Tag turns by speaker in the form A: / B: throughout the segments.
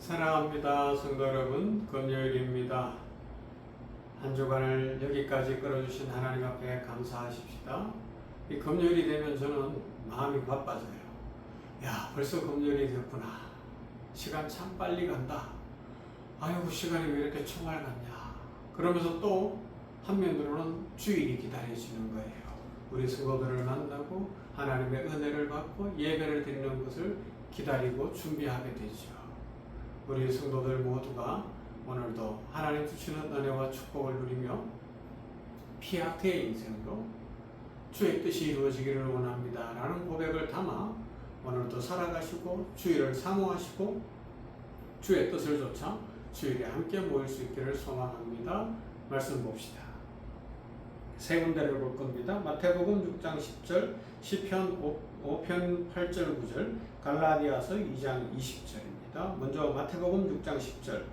A: 사랑합니다. 성도 여러분, 금요일입니다. 한 주간을 여기까지 끌어주신 하나님 앞에 감사하십시다. 이 금요일이 되면 저는 마음이 바빠져요. 야, 벌써 금요일이 됐구나. 시간 참 빨리 간다. 아이고, 시간이 왜 이렇게 총알 같냐. 그러면서 또 한면으로는 주일이 기다려지는 거예요. 우리 성도들을 만나고 하나님의 은혜를 받고 예배를 드리는 것을 기다리고 준비하게 되죠. 우리 성도들 모두가 오늘도 하나님 주시는 은혜와 축복을 누리며 피아트의 인생으로 주의 뜻이 이루어지기를 원합니다 라는 고백을 담아 오늘도 살아가시고 주일을 사모하시고 주의 뜻을 좇아 주일에 함께 모일 수 있기를 소망합니다. 말씀 봅시다. 세 군데를 볼 겁니다. 마태복음 6장 10절, 시편 5편 8절 9절, 갈라디아서 2장 20절입니다. 먼저 마태복음 6장 10절.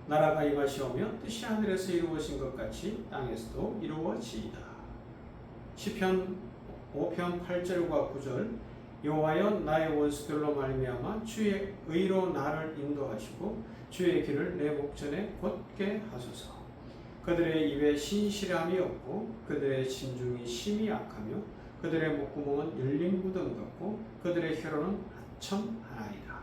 A: 나라가 임하시오며 뜻이 하늘에서 이루어진 것 같이 땅에서도 이루어지이다. 시편 5편 8절과 9절. 여호와여 나의 원수들로 말미암아 주의 의로 나를 인도하시고 주의 길을 내 목전에 곧게 하소서. 그들의 입에 신실함이 없고 그들의 심중이 심히 악하며 그들의 목구멍은 열린 무덤 같고 그들의 혀로는 하청하나이다.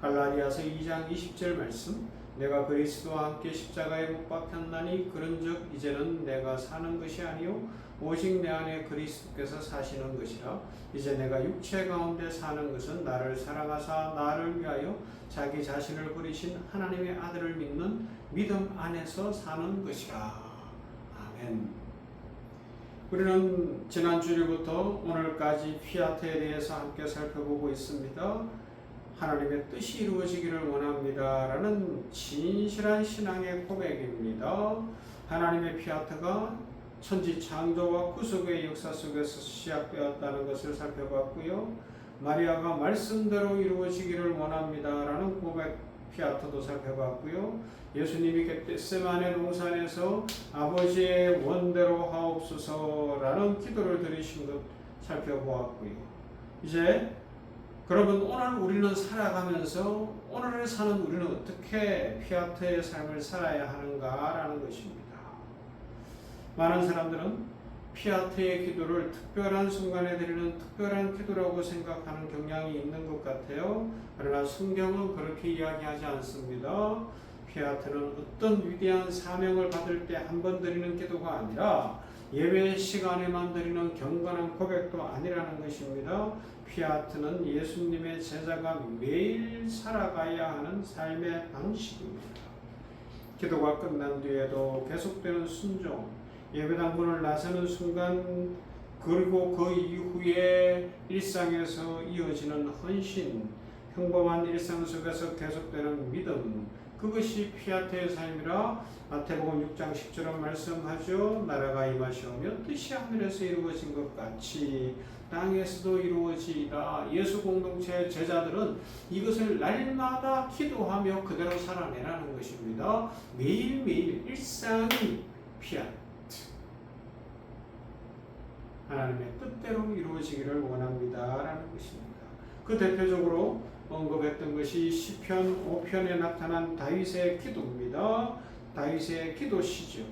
A: 갈라디아서 2장 20절 말씀. 내가 그리스도와 함께 십자가에 못 박혔나니 그런즉 이제는 내가 사는 것이 아니요 오직 내 안에 그리스도께서 사시는 것이라. 이제 내가 육체 가운데 사는 것은 나를 사랑하사 나를 위하여 자기 자신을 버리신 하나님의 아들을 믿는 믿음 안에서 사는 것이라. 아멘. 우리는 지난 주일부터 오늘까지 피아트에 대해서 함께 살펴보고 있습니다. 하나님의 뜻이 이루어지기를 원합니다 라는 진실한 신앙의 고백입니다. 하나님의 피아트가 천지 창조와 구속의 역사 속에서 시작되었다는 것을 살펴봤고요. 마리아가 말씀대로 이루어지기를 원합니다 라는 고백 피아트도 살펴봤고요. 예수님이 겟세마네 동산에서 아버지의 원대로 하옵소서 라는 기도를 드리신 것 살펴보았고요. 이제 그러면 오늘 우리는 살아가면서 오늘을 사는 우리는 어떻게 피아트의 삶을 살아야 하는가라는 것입니다. 많은 사람들은 피아트의 기도를 특별한 순간에 드리는 특별한 기도라고 생각하는 경향이 있는 것 같아요. 그러나 성경은 그렇게 이야기하지 않습니다. 피아트는 어떤 위대한 사명을 받을 때 한 번 드리는 기도가 아니라 예배 시간에만 드리는 경건한 고백도 아니라는 것입니다. 피아트는 예수님의 제자가 매일 살아가야 하는 삶의 방식입니다. 기도가 끝난 뒤에도 계속되는 순종, 예배당 문을 나서는 순간 그리고 그 이후에 일상에서 이어지는 헌신, 평범한 일상 속에서 계속되는 믿음, 그것이 피아트의 삶이라 마태복음 6장 10절은 말씀하죠. 나라가 임하시오며 뜻이 하늘에서 이루어진 것 같이 땅에서도 이루어지이다. 예수 공동체의 제자들은 이것을 날마다 기도하며 그대로 살아내라는 것입니다. 매일매일 일상이 피아트, 하나님의 뜻대로 이루어지기를 원합니다라는 것입니다. 그 대표적으로 언급했던 것이 시편 5편에 나타난 다윗의 기도입니다. 다윗의 기도시죠.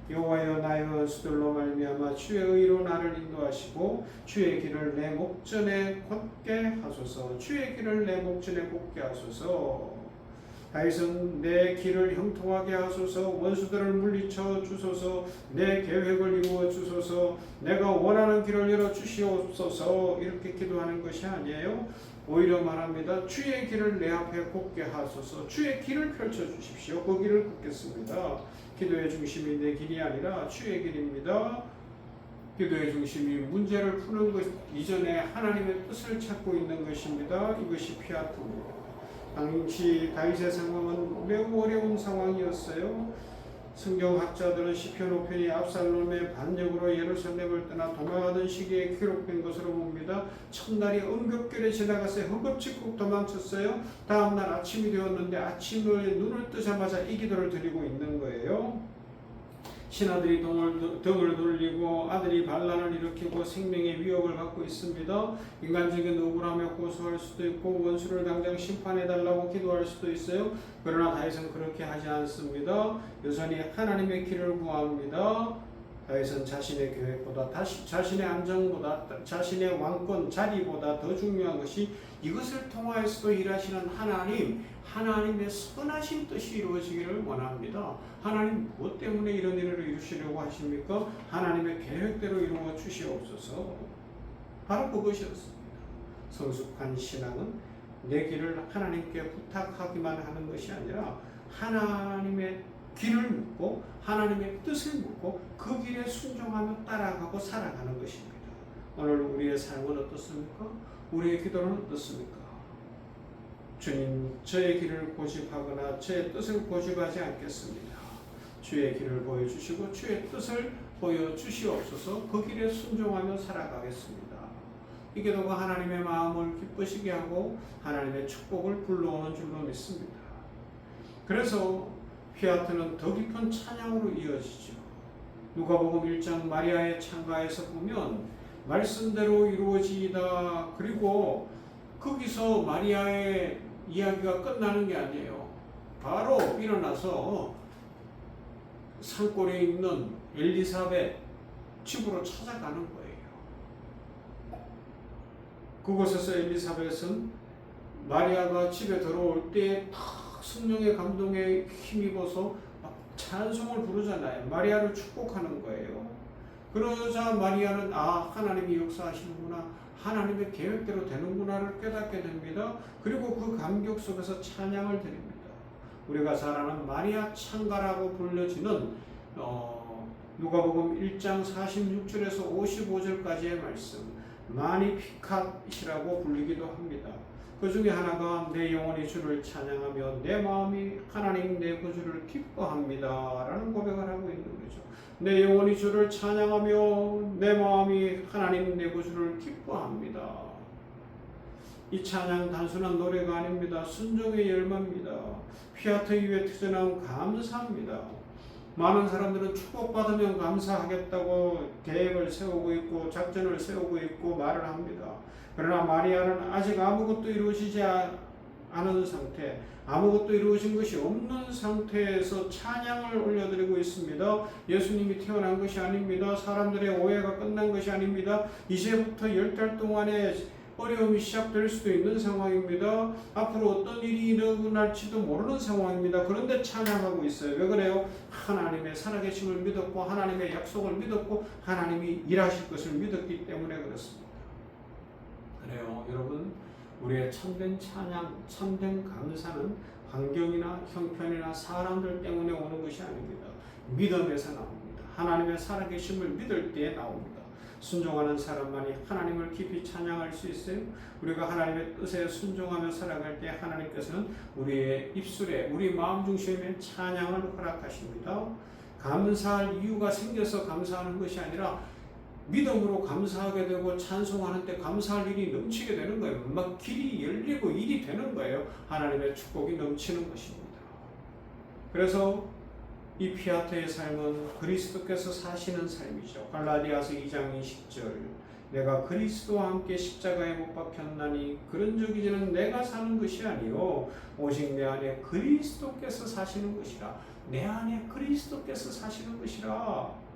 A: 여호와여 나의 원수들로 말미암아 주의 의로 나를 인도하시고 주의 길을 내 목전에 곧게 하소서. 주의 길을 내 목전에 곧게 하소서. 다윗은 내 길을 형통하게 하소서. 원수들을 물리쳐 주소서. 내 계획을 이루어 주소서. 내가 원하는 길을 열어 주시옵소서. 이렇게 기도하는 것이 아니에요. 오히려 말합니다. 주의 길을 내 앞에 곧게 하소서. 주의 길을 펼쳐 주십시오. 그 길을 걷겠습니다. 기도의 중심이 내 길이 아니라 주의 길입니다. 기도의 중심이 문제를 푸는 것 이전에 하나님의 뜻을 찾고 있는 것입니다. 이것이 피아트입니다. 당시 다윗의 상황은 매우 어려운 상황이었어요. 성경학자들은 시편 5편이 압살롬의 반역으로 예루살렘을 떠나 도망하던 시기에 기록된 것으로 봅니다. 첫날이 음극결에 지나갔어요. 헛겁짓고 도망쳤어요. 다음날 아침이 되었는데 아침에 눈을 뜨자마자 이 기도를 드리고 있는 거예요. 신하들이 등을 돌리고 아들이 반란을 일으키고 생명의 위협을 받고 있습니다. 인간적인 억울하며 고소할 수도 있고 원수를 당장 심판해달라고 기도할 수도 있어요. 그러나 다윗은 그렇게 하지 않습니다. 여전히 하나님의 길을 구합니다. 다윗은 자신의 계획보다 자신의 안정보다 자신의 왕권 자리보다 더 중요한 것이 이것을 통하여서도 일하시는 하나님의 선하신 뜻이 이루어지기를 원합니다. 하나님 무엇 때문에 이런 일을 이루시려고 하십니까? 하나님의 계획대로 이루어 주시옵소서. 바로 그것이었습니다. 성숙한 신앙은 내 길을 하나님께 부탁하기만 하는 것이 아니라 하나님의 길을 묻고 하나님의 뜻을 묻고 그 길에 순종하며 따라가고 살아가는 것입니다. 오늘 우리의 삶은 어떻습니까? 우리의 기도는 어떻습니까? 주님, 저의 길을 고집하거나 저의 뜻을 고집하지 않겠습니다. 주의 길을 보여주시고 주의 뜻을 보여주시옵소서. 그 길에 순종하며 살아가겠습니다. 이 기도가 하나님의 마음을 기쁘시게 하고 하나님의 축복을 불러오는 줄로 믿습니다. 그래서 피아트는 더 깊은 찬양으로 이어지죠. 누가복음 1장 마리아의 창가에서 보면 말씀대로 이루어지이다. 그리고 거기서 마리아의 이야기가 끝나는 게 아니에요. 바로 일어나서 산골에 있는 엘리사벳 집으로 찾아가는 거예요. 그곳에서 엘리사벳은 마리아가 집에 들어올 때 성령의 감동에 힘입어서 찬송을 부르잖아요. 마리아를 축복하는 거예요. 그러자 마리아는 하나님이 역사하시는구나, 하나님의 계획대로 되는구나를 깨닫게 됩니다. 그리고 그 감격 속에서 찬양을 드립니다. 우리가 잘 아는 마리아 창가라고 불려지는 누가복음 1장 46절에서 55절까지의 말씀, 마니피캇이라고 불리기도 합니다. 그 중에 하나가 내 영혼이 주를 찬양하며 내 마음이 하나님 내 구주를 기뻐합니다 라는 고백을 하고 있는 거죠. 내 영혼이 주를 찬양하며 내 마음이 하나님 내 구주를 기뻐합니다. 이 찬양 단순한 노래가 아닙니다. 순종의 열매입니다. 피아트 이후에 터져나온 감사입니다. 많은 사람들은 축복받으면 감사하겠다고 계획을 세우고 있고 작전을 세우고 있고 말을 합니다. 그러나 마리아는 아직 아무것도 이루어지지 않은 상태, 아무것도 이루어진 것이 없는 상태에서 찬양을 올려드리고 있습니다. 예수님이 태어난 것이 아닙니다. 사람들의 오해가 끝난 것이 아닙니다. 이제부터 10달 동안의 어려움이 시작될 수도 있는 상황입니다. 앞으로 어떤 일이 일어날지도 모르는 상황입니다. 그런데 찬양하고 있어요. 왜 그래요? 하나님의 살아계심을 믿었고 하나님의 약속을 믿었고 하나님이 일하실 것을 믿었기 때문에 그렇습니다. 그래요. 여러분, 우리의 참된 찬양, 참된 감사는 환경이나 형편이나 사람들 때문에 오는 것이 아닙니다. 믿음에서 나옵니다. 하나님의 살아계심을 믿을 때에 나옵니다. 순종하는 사람만이 하나님을 깊이 찬양할 수 있어요. 우리가 하나님의 뜻에 순종하며 살아갈 때 하나님께서는 우리의 입술에, 우리 마음 중심에 찬양을 허락하십니다. 감사할 이유가 생겨서 감사하는 것이 아니라 믿음으로 감사하게 되고 찬송하는 때 감사할 일이 넘치게 되는 거예요. 막 길이 열리고 일이 되는 거예요. 하나님의 축복이 넘치는 것입니다. 그래서 이 피아트의 삶은 그리스도께서 사시는 삶이죠. 갈라디아서 2장 20절, 내가 그리스도와 함께 십자가에 못 박혔나니 그런저기는 내가 사는 것이 아니요 오직 내 안에 그리스도께서 사시는 것이라. 내 안에 그리스도께서 사시는 것이라.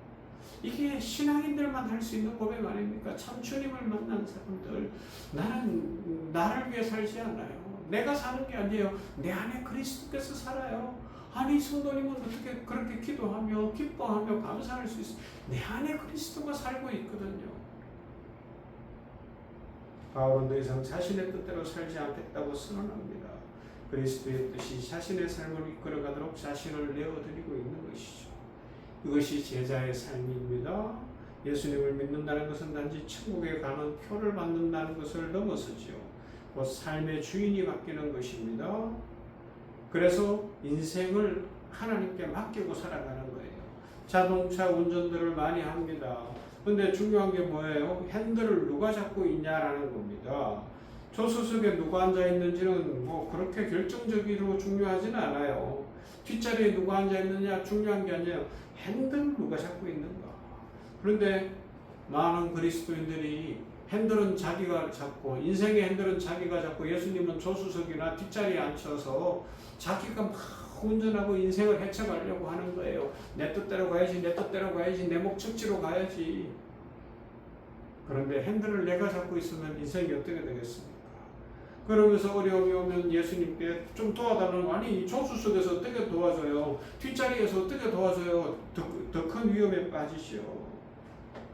A: 이게 신앙인들만 할 수 있는 고백 아닙니까? 참 주님을 만난 사람들, 나는 나를 위해 살지 않아요. 내가 사는 게 아니에요. 내 안에 그리스도께서 살아요. 아니, 성도님은 어떻게 그렇게 기도하며 기뻐하며 감사할 수 있어요? 내 안에 그리스도가 살고 있거든요. 바울은 더 이상 자신의 뜻대로 살지 않겠다고 선언합니다. 그리스도의 뜻이 자신의 삶을 이끌어가도록 자신을 내어드리고 있는 것이죠. 이것이 제자의 삶입니다. 예수님을 믿는다는 것은 단지 천국에 가는 표를 받는다는 것을 넘어서지요. 곧 삶의 주인이 바뀌는 것입니다. 그래서 인생을 하나님께 맡기고 살아가는 거예요. 자동차 운전들을 많이 합니다. 근데 중요한 게 뭐예요? 핸들을 누가 잡고 있냐라는 겁니다. 조수석에 누가 앉아 있는지는 뭐 그렇게 결정적으로 중요하지는 않아요. 뒷자리에 누가 앉아 있느냐 중요한 게 아니에요. 핸들 누가 잡고 있는가. 그런데 많은 그리스도인들이 핸들은 자기가 잡고, 인생의 핸들은 자기가 잡고, 예수님은 조수석이나 뒷자리에 앉혀서 자기가 막 운전하고 인생을 헤쳐가려고 하는 거예요. 내 뜻대로 가야지, 내 뜻대로 가야지, 내 목적지로 가야지. 그런데 핸들을 내가 잡고 있으면 인생이 어떻게 되겠습니까? 그러면서 어려움이 오면 예수님께 좀 도와달라는 거, 아니 조수석에서 어떻게 도와줘요? 뒷자리에서 어떻게 도와줘요? 더 큰 위험에 빠지시오.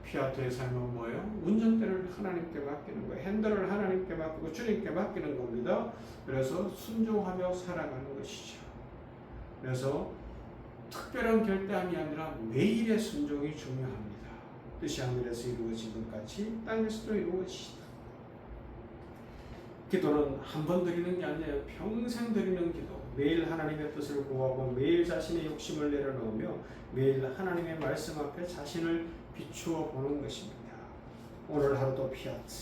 A: 피아트의 삶은 뭐예요? 운전대를 하나님께 맡기는 거예요. 핸들을 하나님께 맡기고 주님께 맡기는 겁니다. 그래서 순종하며 살아가는 것이죠. 그래서 특별한 결단이 아니라 매일의 순종이 중요합니다. 뜻이 하늘에서 이루어지는 것 같이 땅에서도 이루어지시다. 기도는 한 번 드리는 게 아니에요. 평생 드리는 기도. 매일 하나님의 뜻을 구하고 매일 자신의 욕심을 내려놓으며 매일 하나님의 말씀 앞에 자신을 비추어 보는 것입니다. 오늘 하루도 피아트.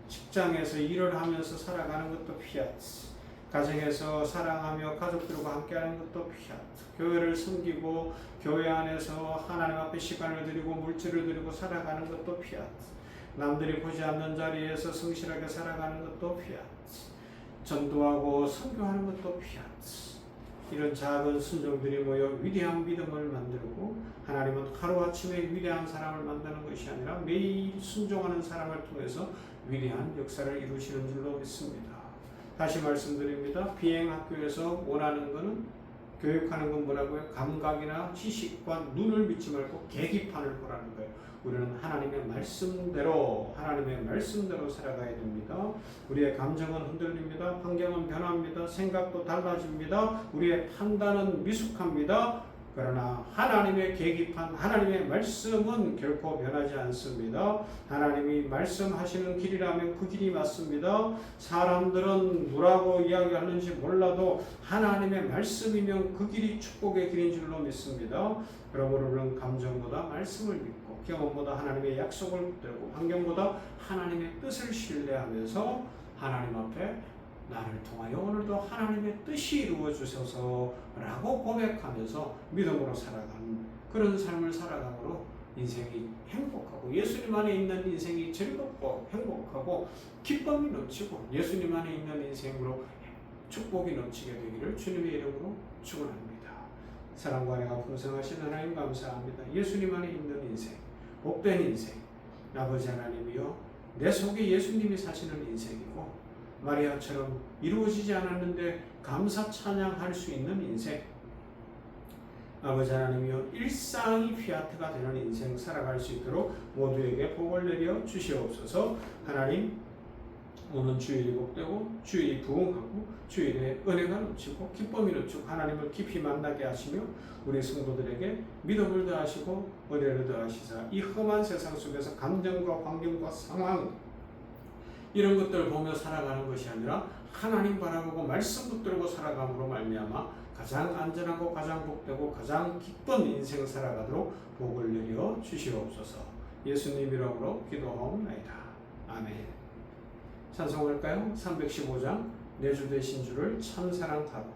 A: 직장에서 일을 하면서 살아가는 것도 피아트. 가정에서 사랑하며 가족들과 함께하는 것도 피아트. 교회를 섬기고 교회 안에서 하나님 앞에 시간을 드리고 물질을 드리고 살아가는 것도 피아트. 남들이 보지 않는 자리에서 성실하게 살아가는 것도 피아트. 전도하고 선교하는 것도 피아트. 이런 작은 순종들이 모여 위대한 믿음을 만들고 하나님은 하루아침에 위대한 사람을 만드는 것이 아니라 매일 순종하는 사람을 통해서 위대한 역사를 이루시는 줄로 믿습니다. 다시 말씀드립니다. 비행학교에서 원하는 것은 교육하는 건 뭐라고요? 감각이나 지식과 눈을 믿지 말고 계기판을 보라는 거예요. 우리는 하나님의 말씀대로 살아가야 됩니다. 우리의 감정은 흔들립니다. 환경은 변합니다. 생각도 달라집니다. 우리의 판단은 미숙합니다. 그러나 하나님의 계기판, 하나님의 말씀은 결코 변하지 않습니다. 하나님이 말씀하시는 길이라면 그 길이 맞습니다. 사람들은 뭐라고 이야기하는지 몰라도 하나님의 말씀이면 그 길이 축복의 길인 줄로 믿습니다. 그러므로 우리는 감정보다 말씀을 믿고 경험보다 하나님의 약속을 붙들고 환경보다 하나님의 뜻을 신뢰하면서 하나님 앞에 나를 통하여 오늘도 하나님의 뜻이 이루어주셔서 라고 고백하면서 믿음으로 살아가는 그런 삶을 살아감으로 인생이 행복하고 예수님 안에 있는 인생이 즐겁고 행복하고 기쁨이 넘치고 예수님 안에 있는 인생으로 축복이 넘치게 되기를 주님의 이름으로 축원합니다. 사랑과 은혜가 풍성하신 하나님 감사합니다. 예수님 안에 있는 인생, 복된 인생, 아버지 하나님이여 내 속에 예수님이 사시는 인생이고 마리아처럼 이루어지지 않았는데 감사 찬양할 수 있는 인생, 아버지 하나님이여 일상이 피아트가 되는 인생 살아갈 수 있도록 모두에게 복을 내려 주시옵소서. 하나님, 오늘 주일이 복되고 주일이 부흥하고 주일에 은혜가 넘치고 기쁨이 넘치고 하나님을 깊이 만나게 하시며 우리 성도들에게 믿음을 더하시고 은혜를 더하시사 이 험한 세상 속에서 감정과 환경과 상황 이런 것들을 보며 살아가는 것이 아니라 하나님 바라보고 말씀 붙들고 살아감으로 말미암아 가장 안전하고 가장 복되고 가장 기쁜 인생 살아가도록 복을 내려 주시옵소서. 예수님 이름으로 기도하옵나이다. 아멘. 찬송할까요? 315장 내 주 되신 주를 참 사랑하고